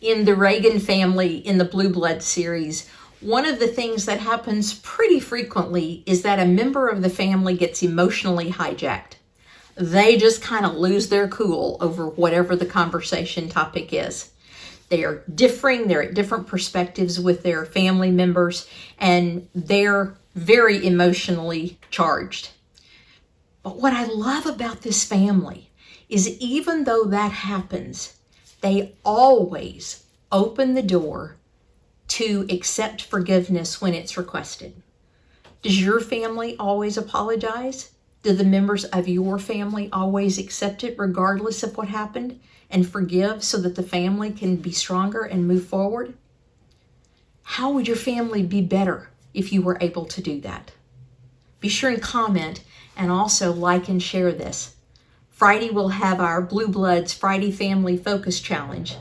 In the Reagan family, in the Blue Blood series, one of the things that happens pretty frequently is that a member of the family gets emotionally hijacked. They just kind of lose their cool over whatever the conversation topic is. They are differing, they're at different perspectives with their family members, and they're very emotionally charged. But what I love about this family is even though that happens, they always open the door to accept forgiveness when it's requested. Does your family always apologize? Do the members of your family always accept it regardless of what happened and forgive so that the family can be stronger and move forward? How would your family be better if you were able to do that? Be sure and comment and also like and share this. Friday we'll have our Blue Bloods Friday Family Focus Challenge.